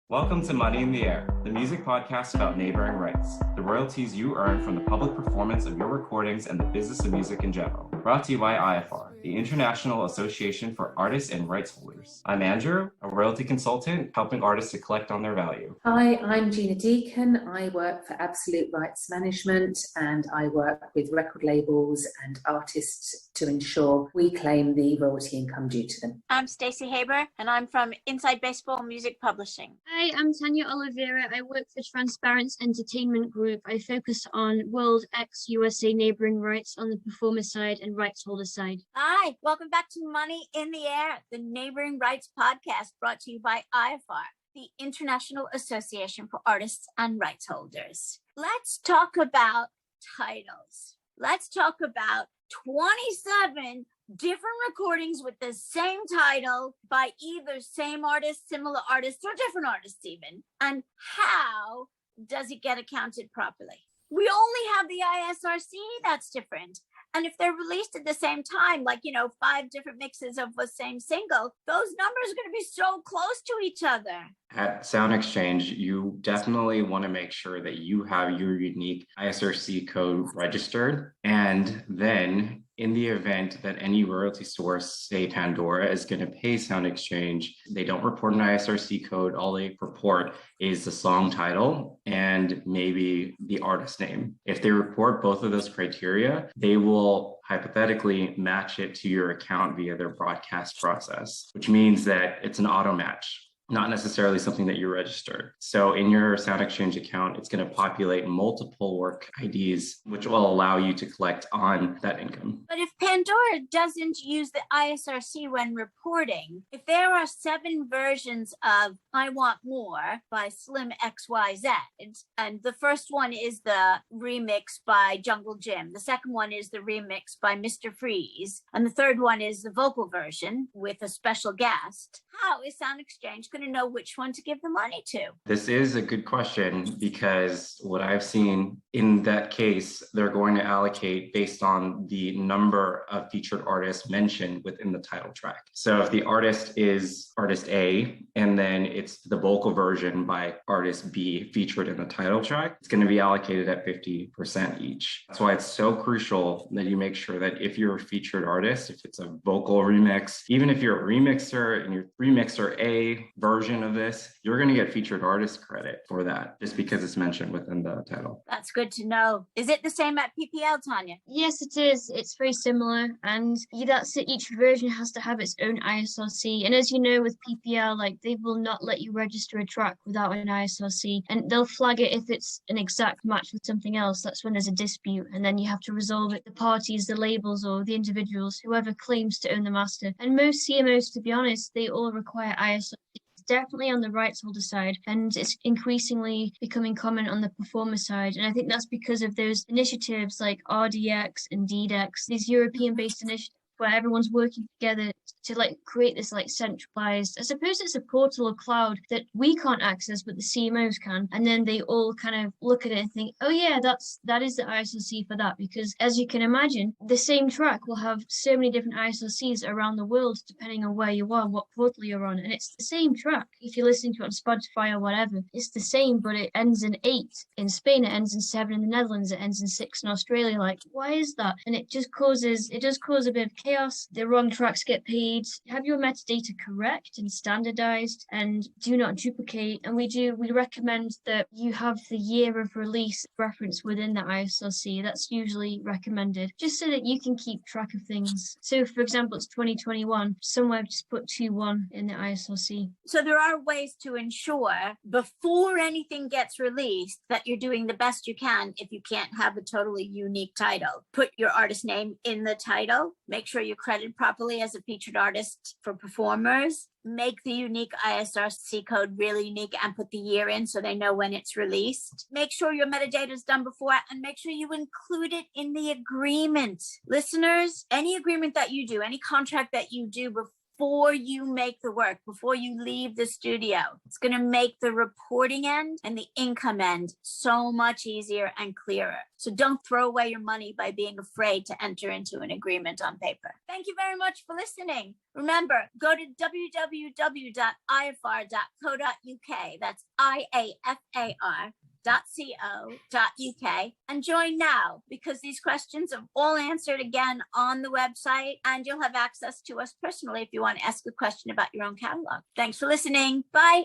Welcome to Money in the Air, the music podcast about neighboring rights, the royalties you earn from the public performance of your recordings and the business of music in general. Brought to you by IFR, the International Association for Artists and Rights Holders. I'm Andrew, a royalty consultant helping artists to collect on their value. Hi, I'm Gina Deacon. I work for Absolute Rights Management and I work with record labels and artists to ensure we claim the royalty income due to them. I'm Stacey Haber and I'm from Inside Baseball Music Publishing. Hi, I'm Tanya Oliveira. I work for Transparence Entertainment Group. I focus on World X USA neighbouring rights on the performer side and rights holder side. Hi, welcome back to Money in the Air, the neighboring rights podcast brought to you by IFR, the International Association for Artists and Rights Holders. Let's talk about titles. Let's talk about 27 different recordings with the same title by either same artist, similar artists, or different artists even. And how does it get accounted properly? We only have the ISRC that's different. And if they're released at the same time, like, 5 different mixes of the same single, those numbers are going to be so close to each other. At Sound Exchange, you definitely want to make sure that you have your unique ISRC code registered. And then in the event that any royalty source, say Pandora, is going to pay Sound Exchange, they don't report an ISRC code. All they report is the song title and maybe the artist name. If they report both of those criteria, they will hypothetically match it to your account via their broadcast process, which means that it's an auto match, not necessarily something that you registered. So in your Sound Exchange account, it's going to populate multiple work IDs, which will allow you to collect on that income. But if Pandora doesn't use the ISRC when reporting, if there are 7 versions of I Want More by Slim XYZ, and the first one is the remix by Jungle Jim, the second one is the remix by Mr. Freeze, and the third one is the vocal version with a special guest, how is Sound Exchange going to know which one to give the money to? This is a good question because what I've seen in that case, they're going to allocate based on the number of featured artists mentioned within the title track. So if the artist is artist A, and then it's the vocal version by artist B featured in the title track, it's going to be allocated at 50% each. That's why it's so crucial that you make sure that if you're a featured artist, if it's a vocal remix, even if you're a remixer and you're remixer A version of this, you're going to get featured artist credit for that just because it's mentioned within the title. That's good to know. Is it the same at PPL, Tanya? Yes, it is. It's very similar. And that's it. Each version has to have its own ISRC. And as you know, with PPL, they will not let you register a track without an ISRC. And they'll flag it if it's an exact match with something else. That's when there's a dispute. And then you have to resolve it. The parties, the labels, or the individuals, whoever claims to own the master. And most CMOs, to be honest, they all require ISRC. Definitely on the rights holder side, and it's increasingly becoming common on the performer side. And I think that's because of those initiatives like RDX and DDEX, these European-based initiatives where everyone's working together to create this centralized, I suppose it's a portal or cloud that we can't access, but the CMOs can. And then they all kind of look at it and think, oh yeah, that is the ISRC for that. Because as you can imagine, the same track will have so many different ISRCs around the world, depending on where you are, what portal you're on. And it's the same track. If you're listening to it on Spotify or whatever, it's the same, but it ends in 8 in Spain, it ends in 7 in the Netherlands, it ends in 6 in Australia. Why is that? And it does cause a bit of chaos. The wrong tracks get paid. Have your metadata correct and standardized, and do not duplicate. And we recommend that you have the year of release reference within the ISRC. That's usually recommended, just so that you can keep track of things. So for example, it's 2021, somewhere just put 21 in the ISRC. So there are ways to ensure before anything gets released that you're doing the best you can if you can't have a totally unique title. Put your artist name in the title. Make sure you're credited properly as a featured artist for performers. Make the unique ISRC code really unique and put the year in so they know when it's released. Make sure your metadata is done before, and make sure you include it in the agreement. Listeners, any agreement that you do, any contract that you do before you make the work, before you leave the studio. It's going to make the reporting end and the income end so much easier and clearer. So don't throw away your money by being afraid to enter into an agreement on paper. Thank you very much for listening. Remember, go to www.ifar.co.uk. That's IAFAR.co.uk and join now, because these questions are all answered again on the website, and you'll have access to us personally if you want to ask a question about your own catalog. Thanks for listening. Bye.